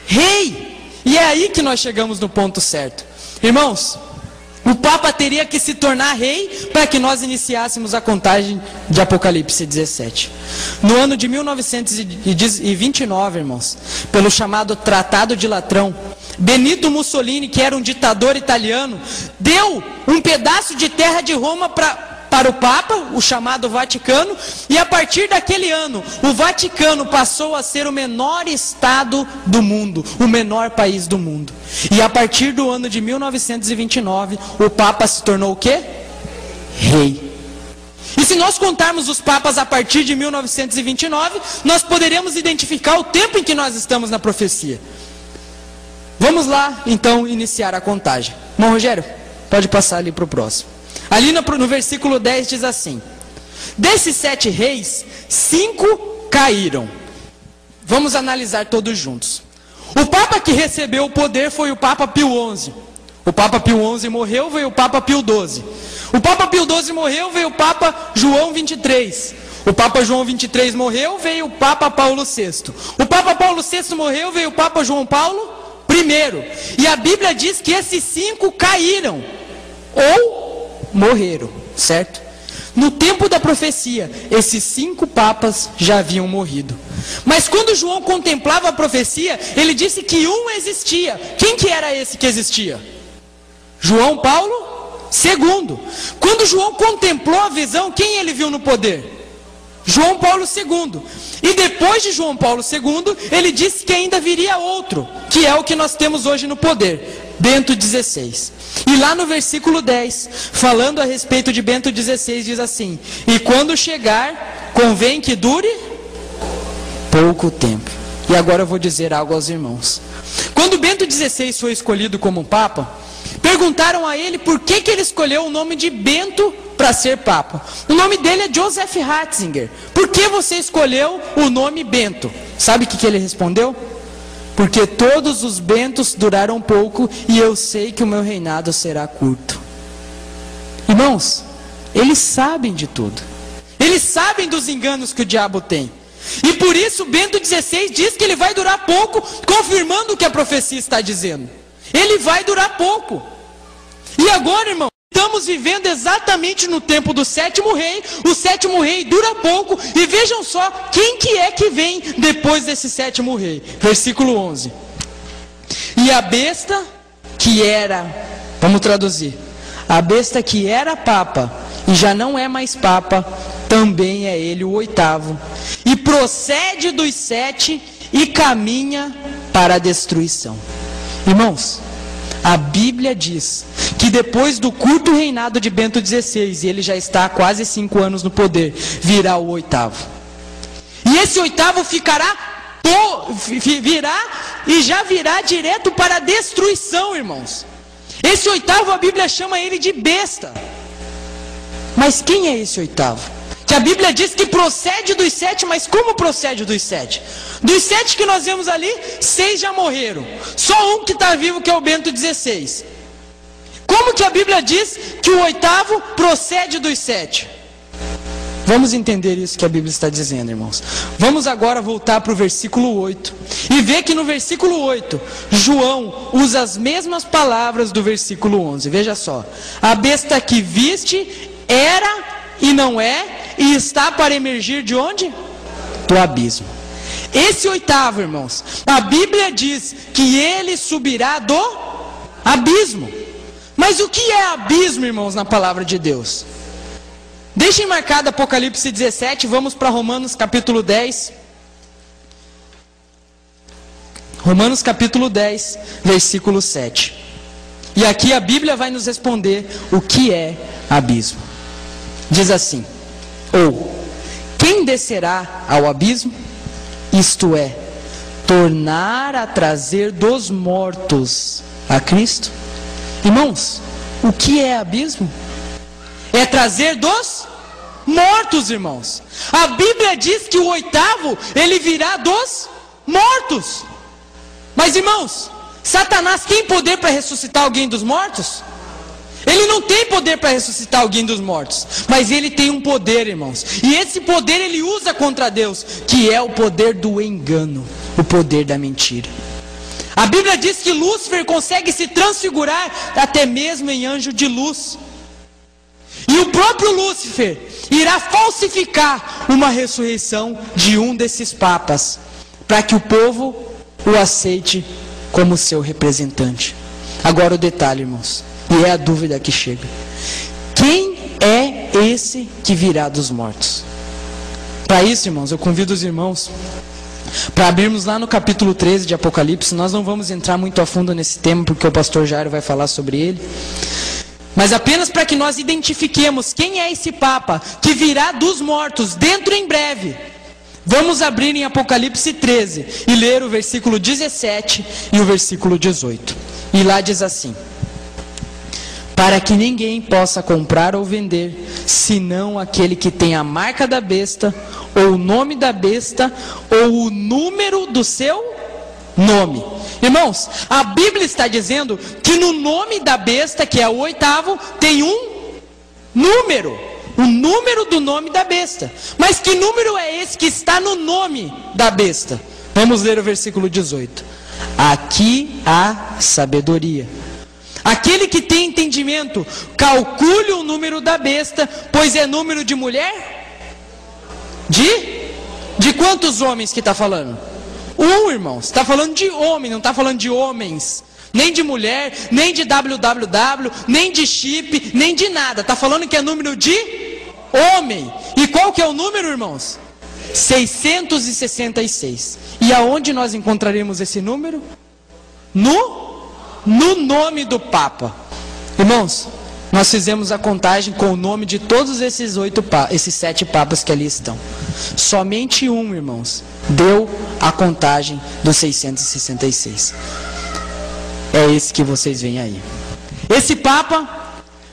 Rei. E é aí que nós chegamos no ponto certo. Irmãos, o Papa teria que se tornar rei para que nós iniciássemos a contagem de Apocalipse 17. No ano de 1929, irmãos, pelo chamado Tratado de Latrão, Benito Mussolini, que era um ditador italiano, deu um pedaço de terra de Roma para o Papa, o chamado Vaticano, e a partir daquele ano, o Vaticano passou a ser o menor estado do mundo, o menor país do mundo. E a partir do ano de 1929, o Papa se tornou o quê? Rei. E se nós contarmos os papas a partir de 1929, nós poderemos identificar o tempo em que nós estamos na profecia. Vamos lá, então, iniciar a contagem. Irmão Rogério, pode passar ali para o próximo. Ali no versículo 10 diz assim, desses 7 reis, 5 caíram. Vamos analisar todos juntos. O Papa que recebeu o poder foi o Papa Pio XI. O Papa Pio XI morreu, veio o Papa Pio XII. O Papa Pio XII morreu, veio o Papa João XXIII. O Papa João XXIII morreu, veio o Papa Paulo VI. O Papa Paulo VI morreu, veio o Papa João Paulo I. E a Bíblia diz que esses 5 caíram. ou morreram, certo? No tempo da profecia, esses 5 papas já haviam morrido. Mas quando João contemplava a profecia, ele disse que um existia. Quem que era esse que existia? João Paulo II. Quando João contemplou a visão, quem ele viu no poder? João Paulo II. E depois de João Paulo II, ele disse que ainda viria outro, que é o que nós temos hoje no poder, Bento XVI. E lá no versículo 10, falando a respeito de Bento XVI, diz assim: e quando chegar, convém que dure pouco tempo. E agora eu vou dizer algo aos irmãos. Quando Bento XVI foi escolhido como Papa, perguntaram a ele por que ele escolheu o nome de Bento para ser Papa. O nome dele é Joseph Ratzinger. Por que você escolheu o nome Bento? Sabe o que ele respondeu? Porque todos os Bentos duraram pouco e eu sei que o meu reinado será curto. Irmãos, eles sabem de tudo. Eles sabem dos enganos que o diabo tem. E por isso Bento XVI diz que ele vai durar pouco, confirmando o que a profecia está dizendo. Ele vai durar pouco. E agora, irmão, estamos vivendo exatamente no tempo do 7º rei. O 7º rei dura pouco. E vejam só, quem que é que vem depois desse 7º rei? Versículo 11. E a besta que era, vamos traduzir, a besta que era papa e já não é mais papa, também é ele o 8º. E procede dos 7 e caminha para a destruição. Irmãos, a Bíblia diz que depois do curto reinado de Bento XVI, e ele já está há quase 5 anos no poder, virá o 8º. E esse 8º virá e já virá direto para a destruição, irmãos. Esse 8º, a Bíblia chama ele de besta. Mas quem é esse 8º? Que a Bíblia diz que procede dos 7, mas como procede dos 7? Dos 7 que nós vemos ali, 6 já morreram. Só um que está vivo, que é o Bento XVI. Como que a Bíblia diz que o 8º procede dos 7? Vamos entender isso que a Bíblia está dizendo, irmãos. Vamos agora voltar para o versículo 8. E ver que no versículo 8, João usa as mesmas palavras do versículo 11. Veja só. A besta que viste era e não é, e está para emergir de onde? Do abismo. Esse 8º, irmãos, a Bíblia diz que ele subirá do abismo. Mas o que é abismo, irmãos, na palavra de Deus? Deixem marcado Apocalipse 17, vamos para Romanos capítulo 10. Romanos capítulo 10, versículo 7. E aqui a Bíblia vai nos responder o que é abismo. Diz assim: ou, quem descerá ao abismo? Isto é, tornar a trazer dos mortos a Cristo. Irmãos, o que é abismo? É trazer dos mortos, irmãos. A Bíblia diz que o 8º, ele virá dos mortos. Mas, irmãos, Satanás tem poder para ressuscitar alguém dos mortos? Ele não tem poder para ressuscitar alguém dos mortos, mas ele tem um poder, irmãos. E esse poder ele usa contra Deus, que é o poder do engano, o poder da mentira. A Bíblia diz que Lúcifer consegue se transfigurar até mesmo em anjo de luz. E o próprio Lúcifer irá falsificar uma ressurreição de um desses papas, para que o povo o aceite como seu representante. Agora o detalhe, irmãos. E é a dúvida que chega. Quem é esse que virá dos mortos? Para isso, irmãos, eu convido os irmãos para abrirmos lá no capítulo 13 de Apocalipse. Nós não vamos entrar muito a fundo nesse tema, porque o pastor Jairo vai falar sobre ele. Mas apenas para que nós identifiquemos quem é esse Papa que virá dos mortos dentro em breve. Vamos abrir em Apocalipse 13 e ler o versículo 17 e o versículo 18. E lá diz assim: para que ninguém possa comprar ou vender, senão aquele que tem a marca da besta, ou o nome da besta, ou o número do seu nome. Irmãos, a Bíblia está dizendo que no nome da besta, que é o 8º, tem um número. O número do nome da besta. Mas que número é esse que está no nome da besta? Vamos ler o versículo 18. Aqui há sabedoria. Aquele que tem entendimento, calcule o número da besta, pois é número de mulher? De quantos homens que está falando? Irmãos, está falando de homem, não está falando de homens. Nem de mulher, nem de www, nem de chip, nem de nada. Está falando que é número de homem. E qual que é o número, irmãos? 666. E aonde nós encontraremos esse número? No nome do Papa. Irmãos, nós fizemos a contagem com o nome de todos esses 7 papas que ali estão. Somente um, irmãos, deu a contagem dos 666. É esse que vocês veem aí. Esse Papa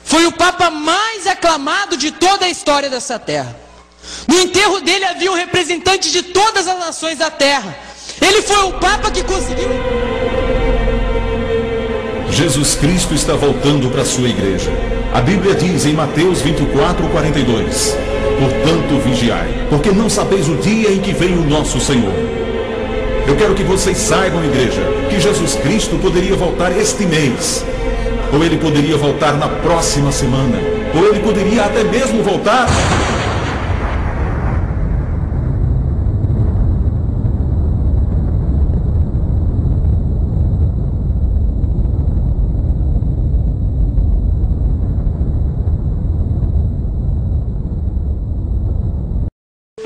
foi o Papa mais aclamado de toda a história dessa terra. No enterro dele havia um representante de todas as nações da terra. Ele foi o Papa que conseguiu... Jesus Cristo está voltando para a sua igreja. A Bíblia diz em Mateus 24:42: portanto vigiai, porque não sabeis o dia em que vem o nosso Senhor. Eu quero que vocês saibam, igreja, que Jesus Cristo poderia voltar este mês, ou ele poderia voltar na próxima semana, ou ele poderia até mesmo voltar...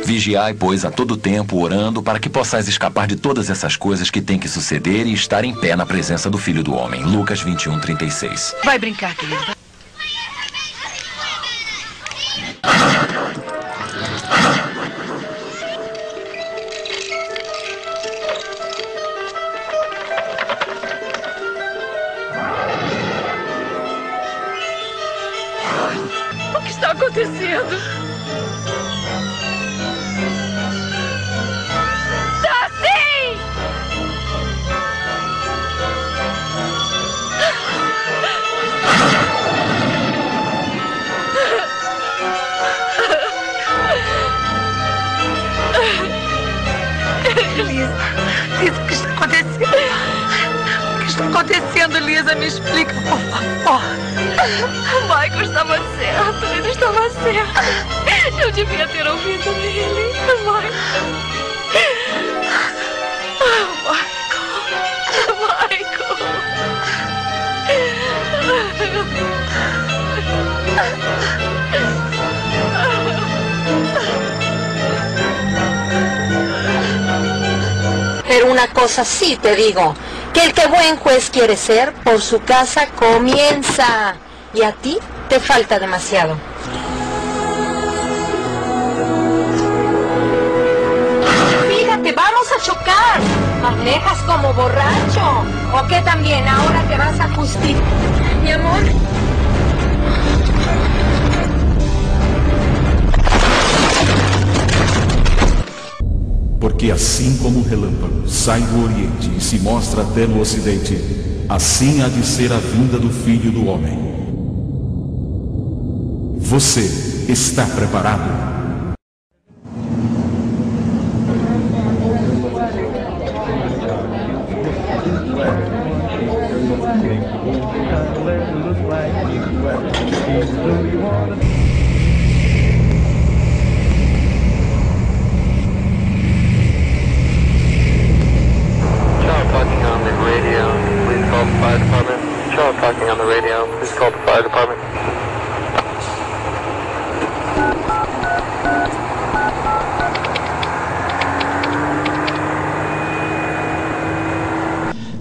Vigiai, pois, a todo tempo, orando, para que possais escapar de todas essas coisas que têm que suceder e estar em pé na presença do Filho do Homem. Lucas 21:36. Vai brincar, querido. O que está acontecendo? Lisa, o que está acontecendo? O que está acontecendo, Lisa? Me explica, por favor. O Michael estava certo, ele estava certo. Eu devia ter ouvido ele. Michael. Pero una cosa sí te digo, que el que buen juez quiere ser, por su casa comienza. Y a ti te falta demasiado. Fíjate, vamos a chocar. ¿Manejas como borracho? ¿O qué también? Ahora te vas a justificar. Mi amor. Porque assim como o relâmpago sai do Oriente e se mostra até no Ocidente, assim há de ser a vinda do Filho do Homem. Você está preparado?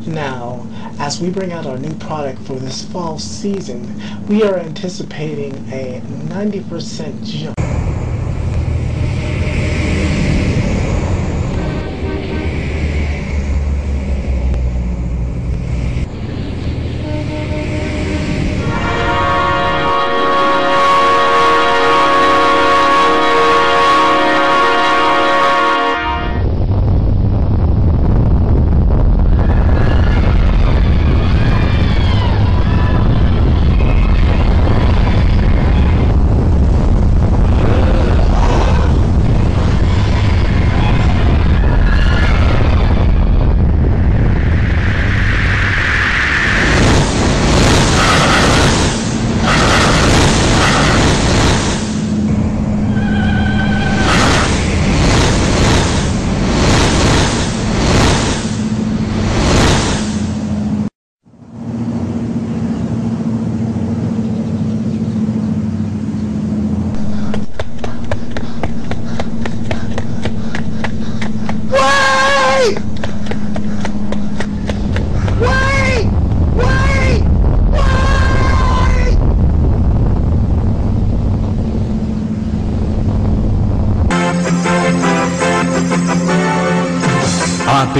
Now, as we bring out our new product for this fall season, we are anticipating a 90% jump.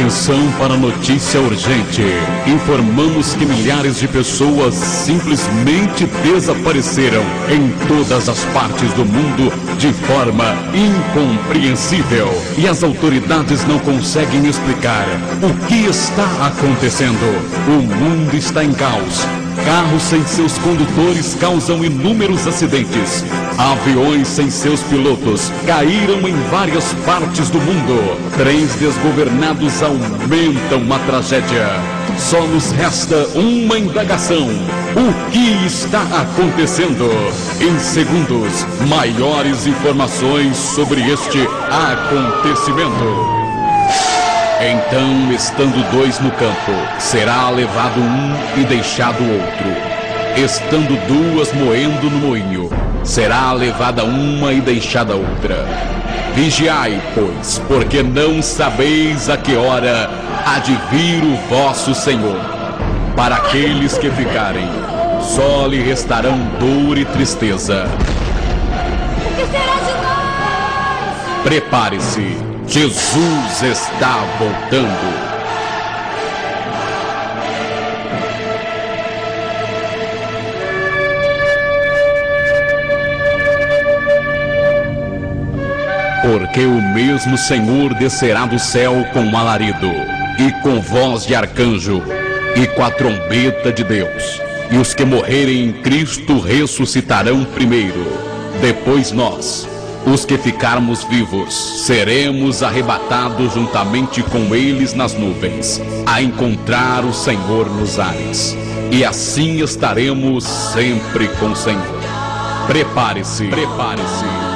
Atenção para a notícia urgente. Informamos que milhares de pessoas simplesmente desapareceram em todas as partes do mundo de forma incompreensível. E as autoridades não conseguem explicar o que está acontecendo. O mundo está em caos. Carros sem seus condutores causam inúmeros acidentes. Aviões sem seus pilotos caíram em várias partes do mundo. Trens desgovernados aumentam a tragédia. Só nos resta uma indagação. O que está acontecendo? Em segundos, maiores informações sobre este acontecimento. Então, estando dois no campo, será levado um e deixado outro. Estando duas moendo no moinho, será levada uma e deixada outra. Vigiai, pois, porque não sabeis a que hora há de vir o vosso Senhor. Para aqueles que ficarem, só lhe restarão dor e tristeza. O que será de nós? Prepare-se. Jesus está voltando. Porque o mesmo Senhor descerá do céu com alarido, e com voz de arcanjo, e com a trombeta de Deus. E os que morrerem em Cristo ressuscitarão primeiro. Depois nós, os que ficarmos vivos, seremos arrebatados juntamente com eles nas nuvens, a encontrar o Senhor nos ares. E assim estaremos sempre com o Senhor. Prepare-se, prepare-se.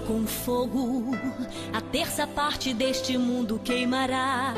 com fogo, a terça parte deste mundo queimará.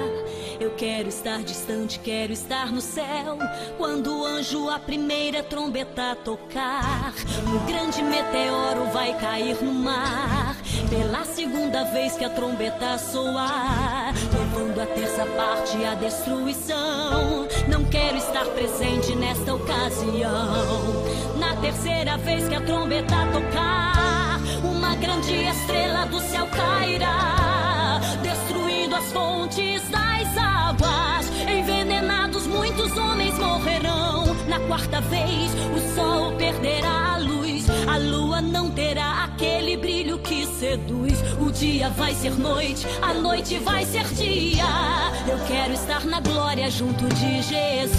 Eu quero estar distante, quero estar no céu, quando o anjo a primeira trombeta tocar. Um grande meteoro vai cair no mar, pela segunda vez que a trombeta soar, levando a terça parte à destruição. Não quero estar presente nesta ocasião. Na terceira vez que a trombeta tocar, uma grande estrela do céu cairá, destruindo as fontes das águas. Envenenados muitos homens morrerão. Na quarta vez o sol perderá a luz, a lua não terá aquele brilho que seduz. O dia vai ser noite, a noite vai ser dia. Eu quero estar na glória junto de Jesus.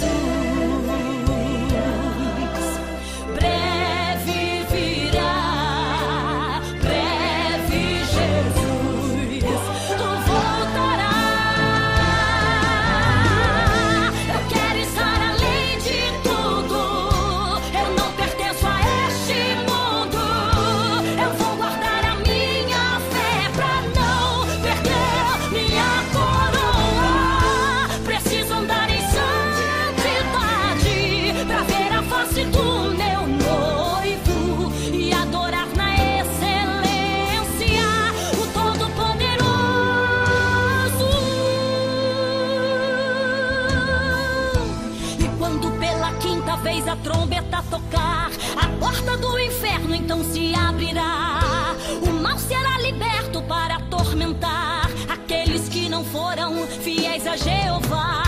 Breve virá, breve Jesus, tu voltará. Eu quero estar além de tudo, eu não pertenço a este mundo. Eu vou guardar a minha fé pra não perder minha coroa. Preciso andar em santidade pra ver a face do meu noivo e adorar na excelência o Todo-Poderoso. E quando pela quinta vez a trombeta tocar, a porta do inferno então se abrirá. O mal será liberto para atormentar aqueles que não foram fiéis a Jeová.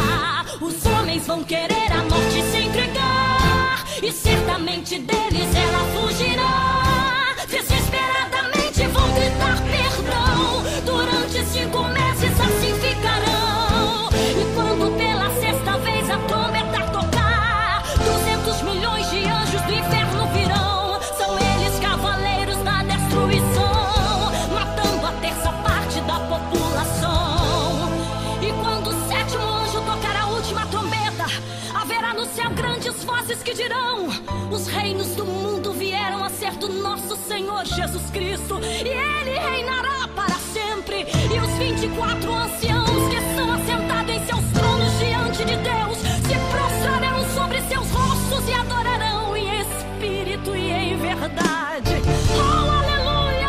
Os homens vão querer a morte se entregar, e certamente deles ela fugirá. Desesperadamente vão gritar perdão, durante 5 meses assim ficarão. E quando pela sexta vez a trombeta tocar, 200 milhões de anjos do inferno virão. São eles cavaleiros da destruição, matando a terça parte da população. E quando o sétimo anjo tocar a última trombeta, haverá no céu grandes vozes que dirão: os reinos do mundo vieram a ser do nosso Senhor Jesus Cristo, e Ele reinará para sempre. E os 24 anciãos que estão assentados em seus tronos diante de Deus se prostrarão sobre seus rostos e adorarão em espírito e em verdade. Oh, aleluia!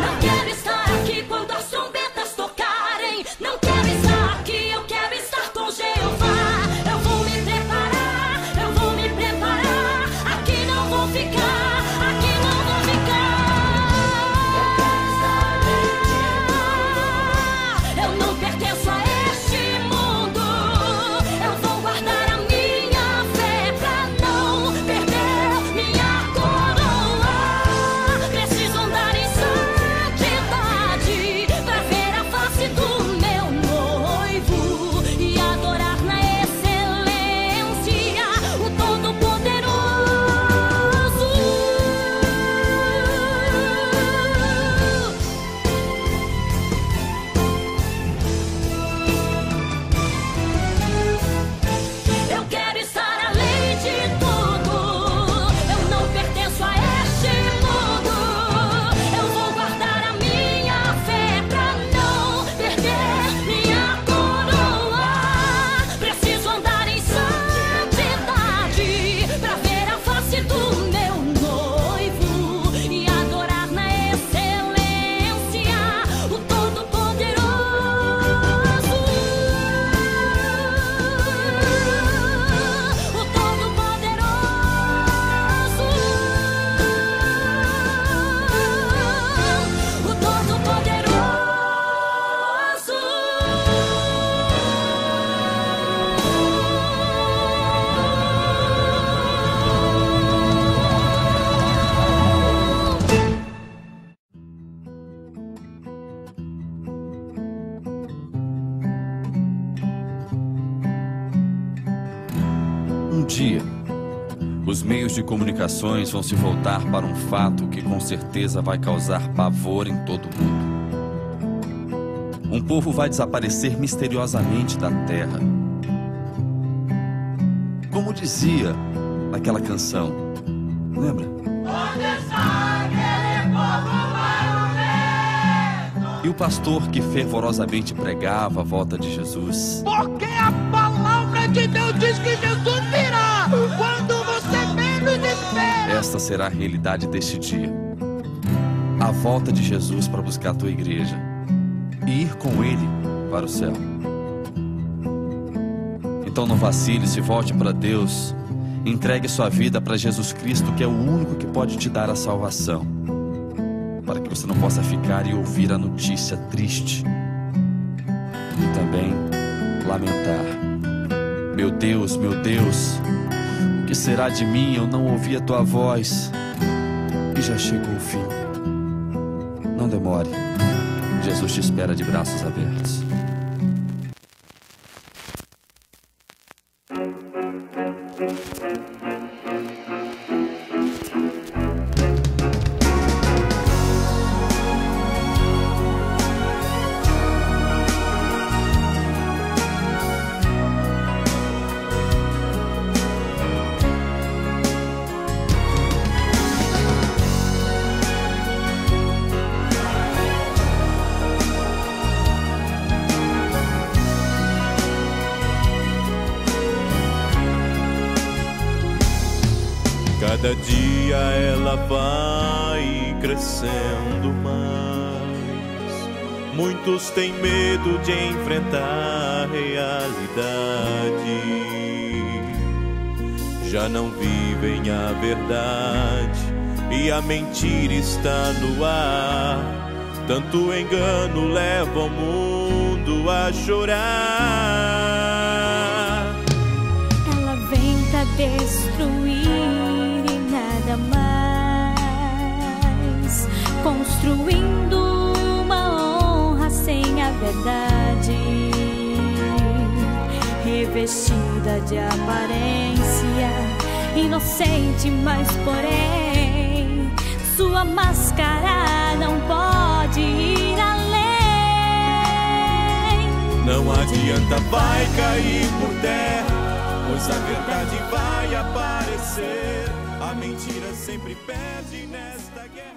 Não quero estar aqui quando as trombetas tocarem. Não quero estar aqui, eu quero estar com Jeová. Eu vou me preparar, eu vou me preparar. Aqui não vou ficar, aqui não vou ficar. Eu não pertenço a este mundo. Eu vou guardar a minha fé pra não perder minha coroa. Preciso andar em santidade pra ver a face do meu noivo e adorar na excelência o Todo-Poderoso. Eu quero estar além de tudo, eu não pertenço a este mundo. Eu vou guardar a minha fé pra não perder minha coroa. Preciso andar em santidade pra ver a face do meu noivo e adorar na excelência o Todo-Poderoso. O Todo-Poderoso. O Todo-Poderoso. Um dia, os meios de comunicações vão se voltar para um fato que com certeza vai causar pavor em todo mundo. Um povo vai desaparecer misteriosamente da terra. Como dizia naquela canção, lembra? Onde está aquele povo E o pastor que fervorosamente pregava a volta de Jesus. Porque a palavra de Deus diz que Jesus virá quando você menos espera. Esta será a realidade deste dia. A volta de Jesus para buscar a tua igreja e ir com ele para o céu. Então não vacile, se volte para Deus. Entregue sua vida para Jesus Cristo, que é o único que pode te dar a salvação, para que você não possa ficar e ouvir a notícia triste e também lamentar. Meu Deus, o que será de mim? Eu não ouvi a tua voz e já chegou o fim. Não demore, Jesus te espera de braços abertos. Cada dia ela vai crescendo mais. Muitos têm medo de enfrentar a realidade. Já não vivem a verdade e a mentira está no ar. Tanto engano leva o mundo a chorar. Ela vem pra destruir mais, construindo uma honra sem a verdade, revestida de aparência, inocente, mas porém sua máscara não pode ir além. Não adianta, vai cair por terra, pois a verdade vai aparecer. A mentira sempre perde nesta guerra.